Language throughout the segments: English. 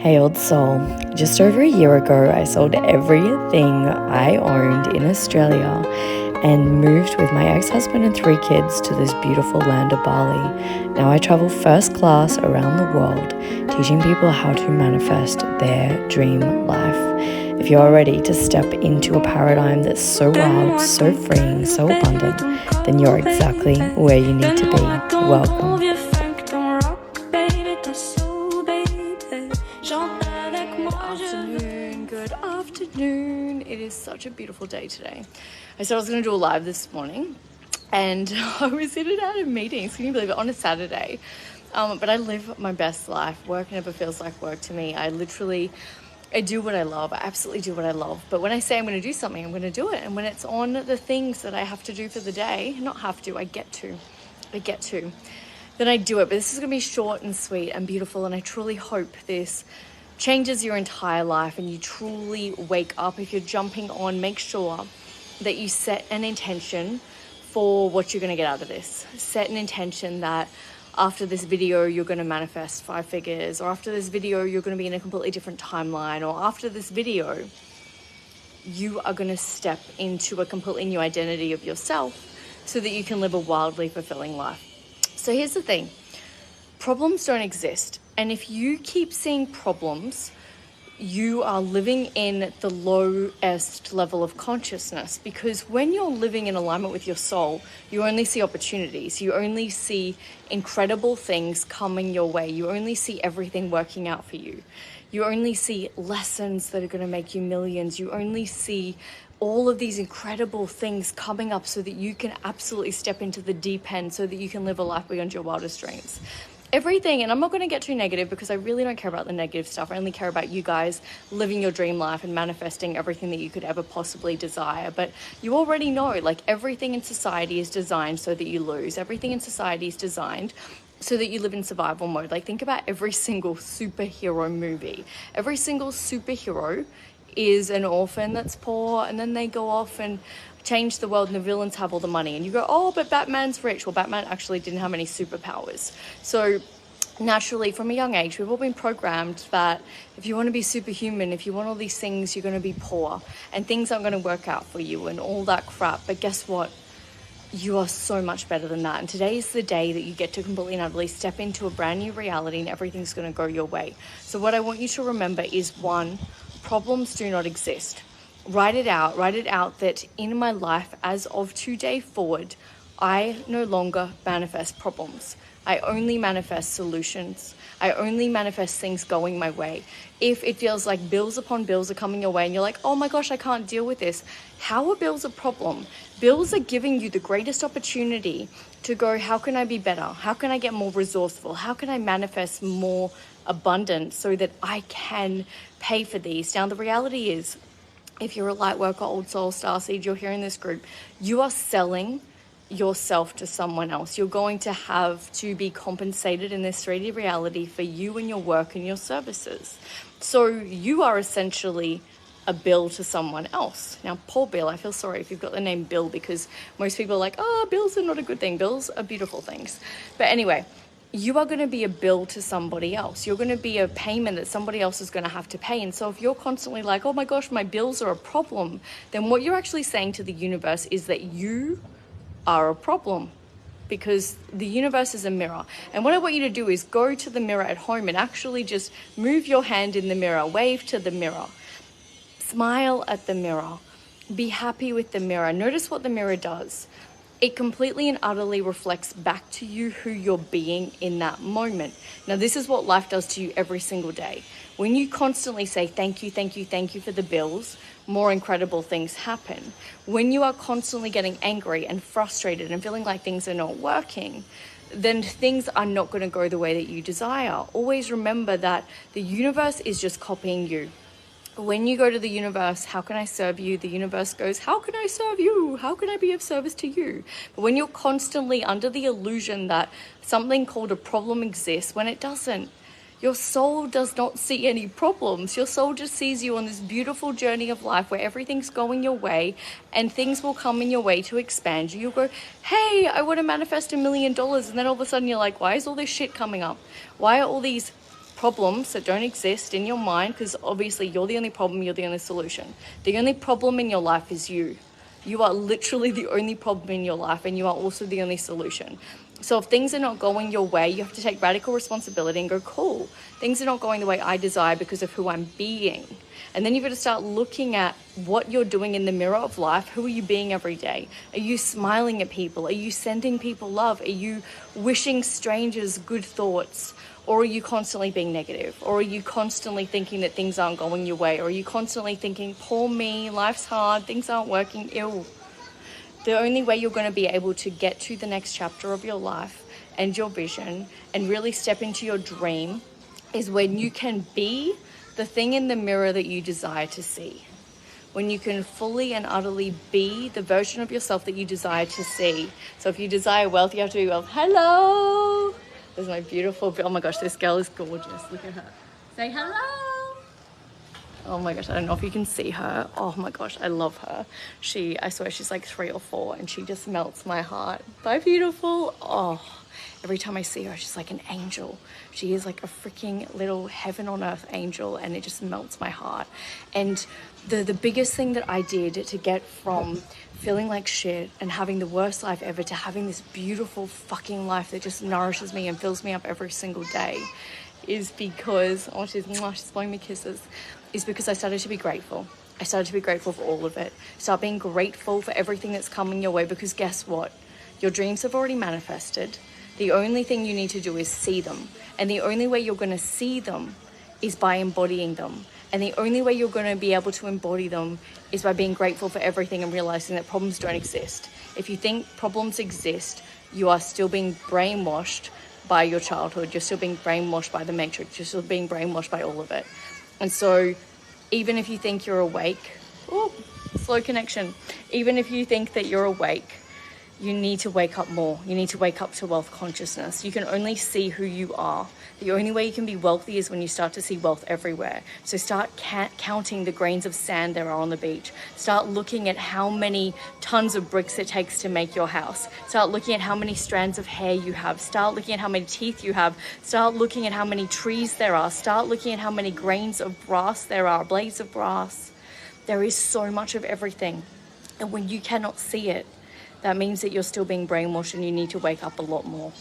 Hey old soul, just over a year ago I sold everything I owned in Australia and moved with my ex-husband and 3 kids to this beautiful land of Bali. Now I travel first class around the world, teaching people how to manifest their dream life. If you're ready to step into a paradigm that's so wild, so freeing, so abundant, then you're exactly where you need to be. Welcome. Good afternoon. It is such a beautiful day today. I said I was going to do a live this morning and I was in and out of meetings, can you believe it, on a Saturday. But I live my best life. Work never feels like work to me. I do what I love. I absolutely do what I love. But when I say I'm going to do something, I'm going to do it. And when it's on the things that I have to do for the day, not have to, I get to, then I do it. But this is going to be short and sweet and beautiful. And I truly hope this changes your entire life and you truly wake up. If you're jumping on, make sure that you set an intention for what you're going to get out of this. Set an intention that after this video, you're going to manifest 5 figures, or after this video, you're going to be in a completely different timeline, or after this video, you are going to step into a completely new identity of yourself so that you can live a wildly fulfilling life. So here's the thing. Problems don't exist. And if you keep seeing problems, you are living in the lowest level of consciousness, because when you're living in alignment with your soul, you only see opportunities. You only see incredible things coming your way. You only see everything working out for you. You only see lessons that are going to make you millions. You only see all of these incredible things coming up so that you can absolutely step into the deep end so that you can live a life beyond your wildest dreams. Everything, and I'm not going to get too negative because I really don't care about the negative stuff. I only care about you guys living your dream life and manifesting everything that you could ever possibly desire. But you already know, like, everything in society is designed so that you lose. Everything in society is designed so that you live in survival mode. Like, think about every single superhero movie. Every single superhero is an orphan that's poor, and then they go off and change the world and the villains have all the money. And you go, oh, but Batman's rich. Well, Batman actually didn't have any superpowers. So naturally, from a young age, we've all been programmed that if you want to be superhuman, if you want all these things, you're going to be poor and things aren't going to work out for you and all that crap. But guess what? You are so much better than that. And today is the day that you get to completely and utterly step into a brand new reality and everything's going to go your way. So what I want you to remember is, 1, problems do not exist. Write it out that in my life as of today forward, I no longer manifest problems. I only manifest solutions. I only manifest things going my way. If it feels like bills upon bills are coming your way and you're like, oh my gosh, I can't deal with this. How are bills a problem? Bills are giving you the greatest opportunity to go, how can I be better? How can I get more resourceful? How can I manifest more abundance so that I can pay for these? Now, the reality is, if you're a light worker, old soul, starseed, you're here in this group, you are selling yourself to someone else. You're going to have to be compensated in this 3D reality for you and your work and your services. So you are essentially a bill to someone else. Now, poor Bill, I feel sorry if you've got the name Bill, because most people are like, oh, bills are not a good thing. Bills are beautiful things. But anyway, you are going to be a bill to somebody else. You're going to be a payment that somebody else is going to have to pay. And so if you're constantly like, oh my gosh, my bills are a problem, then what you're actually saying to the universe is that you are a problem, because the universe is a mirror. And what I want you to do is go to the mirror at home and actually just move your hand in the mirror, wave to the mirror, smile at the mirror, be happy with the mirror. Notice what the mirror does. It completely and utterly reflects back to you who you're being in that moment. Now, this is what life does to you every single day. When you constantly say, thank you, thank you, thank you for the bills, more incredible things happen. When you are constantly getting angry and frustrated and feeling like things are not working, then things are not going to go the way that you desire. Always remember that the universe is just copying you. When you go to the universe, how can I serve you? The universe goes, how can I serve you? How can I be of service to you? But when you're constantly under the illusion that something called a problem exists, when it doesn't, your soul does not see any problems. Your soul just sees you on this beautiful journey of life where everything's going your way and things will come in your way to expand you. You'll go, hey, I want to manifest $1 million. And then all of a sudden you're like, why is all this shit coming up? Why are all these problems that don't exist in your mind, because obviously you're the only problem, you're the only solution. The only problem in your life is you. You are literally the only problem in your life, and you are also the only solution. So if things are not going your way, you have to take radical responsibility and go, cool, things are not going the way I desire because of who I'm being. And then you've got to start looking at what you're doing in the mirror of life. Who are you being every day? Are you smiling at people? Are you sending people love? Are you wishing strangers good thoughts? Or are you constantly being negative? Or are you constantly thinking that things aren't going your way? Or are you constantly thinking, poor me, life's hard, things aren't working, ill? The only way you're going to be able to get to the next chapter of your life and your vision and really step into your dream is when you can be the thing in the mirror that you desire to see. When you can fully and utterly be the version of yourself that you desire to see. So if you desire wealth, you have to be wealth. Hello! There's my beautiful, oh my gosh, this girl is gorgeous. Look at her. Say hello! Oh my gosh, I don't know if you can see her. Oh my gosh, I love her. I swear she's like 3 or 4 and she just melts my heart. Bye, beautiful. Oh, every time I see her, she's like an angel. She is like a freaking little heaven on earth angel, and it just melts my heart. And the biggest thing that I did to get from feeling like shit and having the worst life ever to having this beautiful fucking life that just nourishes me and fills me up every single day is because, oh, she's blowing me kisses, is because I started to be grateful. I started to be grateful for all of it. Start being grateful for everything that's coming your way, because guess what? Your dreams have already manifested. The only thing you need to do is see them. And the only way you're going to see them is by embodying them. And the only way you're going to be able to embody them is by being grateful for everything and realizing that problems don't exist. If you think problems exist, you are still being brainwashed by your childhood. You're still being brainwashed by the matrix. You're still being brainwashed by all of it. And so even if you think you're awake, slow connection. Even if you think that you're awake, you need to wake up more. You need to wake up to wealth consciousness. You can only see who you are. The only way you can be wealthy is when you start to see wealth everywhere. So start counting the grains of sand there are on the beach. Start looking at how many tons of bricks it takes to make your house. Start looking at how many strands of hair you have. Start looking at how many teeth you have. Start looking at how many trees there are. Start looking at how many grains of grass there are, blades of grass. There is so much of everything. And when you cannot see it, that means that you're still being brainwashed and you need to wake up a lot more.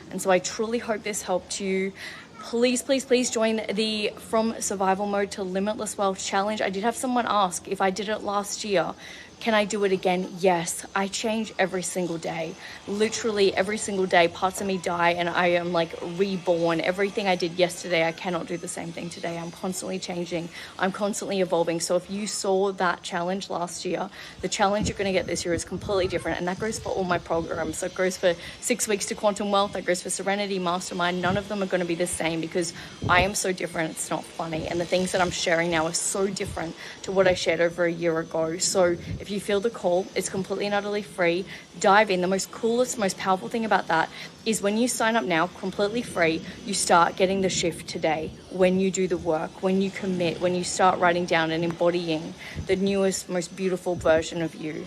And so I truly hope this helped you. Please, please, please join the From Survival Mode to Limitless Wealth Challenge. I did have someone ask if I did it last year, can I do it again? Yes, I change every single day. Literally every single day, parts of me die and I am like reborn. Everything I did yesterday, I cannot do the same thing today. I'm constantly changing. I'm constantly evolving. So if you saw that challenge last year, the challenge you're going to get this year is completely different. And that goes for all my programs. So it goes for 6 weeks to Quantum Wealth. That goes for Serenity, Mastermind. None of them are going to be the same because I am so different. It's not funny. And the things that I'm sharing now are so different to what I shared over a year ago. So if you feel the call, it's completely and utterly free. Dive in. The most coolest, most powerful thing about that is when you sign up now, completely free, you start getting the shift today. When you do the work, when you commit, when you start writing down and embodying the newest, most beautiful version of you.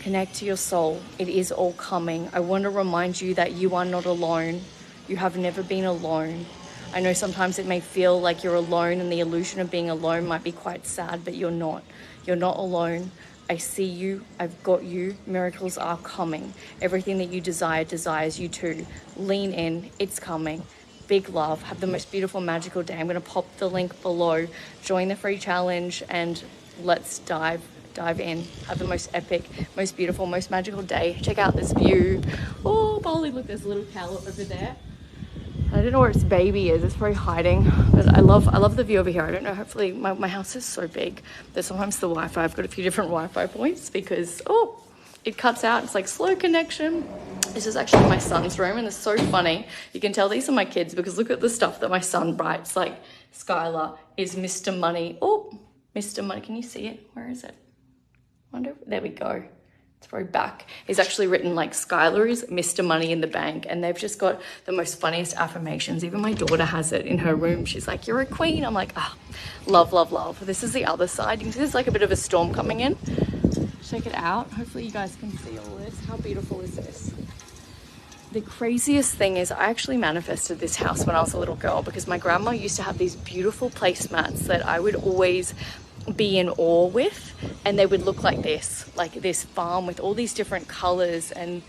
Connect to your soul. It is all coming. I want to remind you that you are not alone. You have never been alone. I know sometimes it may feel like you're alone and the illusion of being alone might be quite sad, but you're not. You're not alone. I see you, I've got you, miracles are coming. Everything that you desire desires you too. Lean in, it's coming. Big love, have the most beautiful, magical day. I'm gonna pop the link below. Join the free challenge and let's dive in. Have the most epic, most beautiful, most magical day. Check out this view. Oh, Bali, look, there's a little cow over there. I don't know where its baby is. It's probably hiding, but I love the view over here. I don't know, hopefully my house is so big that sometimes the Wi-Fi, I've got a few different Wi-Fi points because, it cuts out. It's like slow connection. This is actually my son's room and it's so funny. You can tell these are my kids because look at the stuff that my son writes. Like Skylar is Mr. Money. Oh, Mr. Money. Can you see it? Where is it? There we go. It's probably back. He's actually written like Skylar is Mr. Money in the bank, and they've just got the most funniest affirmations. Even my daughter has it in her room. She's like, you're a queen. I'm like, love, love, love. This is the other side. You can see there's like a bit of a storm coming in. Check it out. Hopefully you guys can see all this. How beautiful is this? the craziest thing is I actually manifested this house when I was a little girl, because my grandma used to have these beautiful placemats that I would always be in awe with, and they would look like this farm with all these different colors and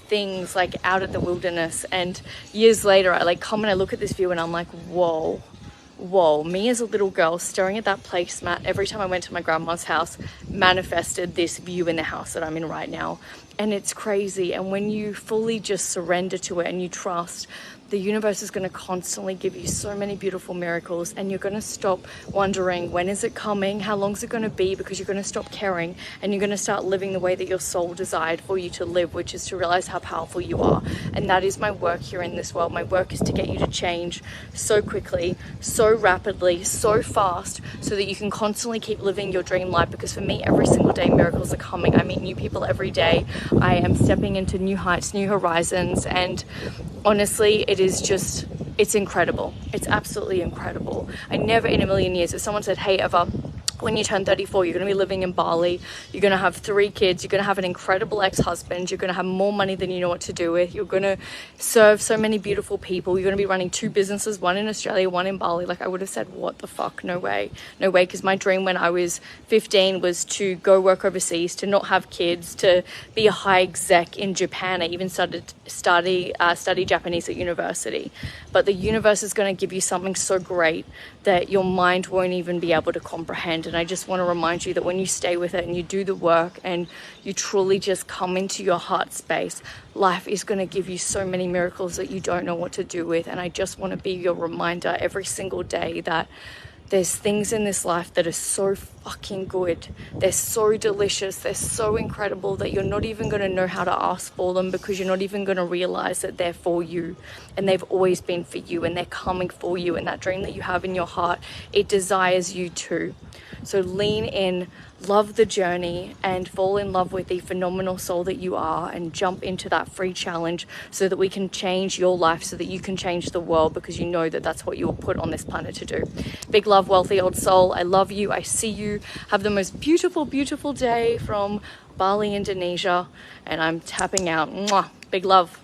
things, like out at the wilderness. And years later I like come and I look at this view and I'm like, whoa, me as a little girl staring at that placemat every time I went to my grandma's house manifested this view in the house that I'm in right now. And it's crazy. And when you fully just surrender to it and you trust, the universe is going to constantly give you so many beautiful miracles, and you're going to stop wondering, when is it coming? How long is it going to be? Because you're going to stop caring, and you're going to start living the way that your soul desired for you to live, which is to realize how powerful you are. And that is my work here in this world. My work is to get you to change so quickly, so rapidly, so fast, so that you can constantly keep living your dream life. Because for me, every single day, miracles are coming. I meet new people every day. I am stepping into new heights, new horizons, and honestly, it's incredible. It's absolutely incredible. I never in a million years, if someone said, hey, Eva, when you turn 34, you're going to be living in Bali, you're going to have 3 kids, you're going to have an incredible ex-husband, you're going to have more money than you know what to do with, you're going to serve so many beautiful people, you're going to be running 2 businesses, one in Australia, one in Bali, like I would have said, what the fuck, no way, because my dream when I was 15 was to go work overseas, to not have kids, to be a high exec in Japan. I even study Japanese at university. But the universe is going to give you something so great that your mind won't even be able to comprehend. And I just want to remind you that when you stay with it and you do the work and you truly just come into your heart space, life is going to give you so many miracles that you don't know what to do with. And I just want to be your reminder every single day that there's things in this life that are so fucking good. They're so delicious. They're so incredible that you're not even going to know how to ask for them, because you're not even going to realize that they're for you. And they've always been for you, and they're coming for you. And that dream that you have in your heart, it desires you too. So lean in, love the journey, and fall in love with the phenomenal soul that you are, and jump into that free challenge so that we can change your life, so that you can change the world, because you know that that's what you were put on this planet to do. Big love, wealthy old soul. I love you. I see you. Have the most beautiful, beautiful day from Bali, Indonesia. And I'm tapping out. Mwah. Big love.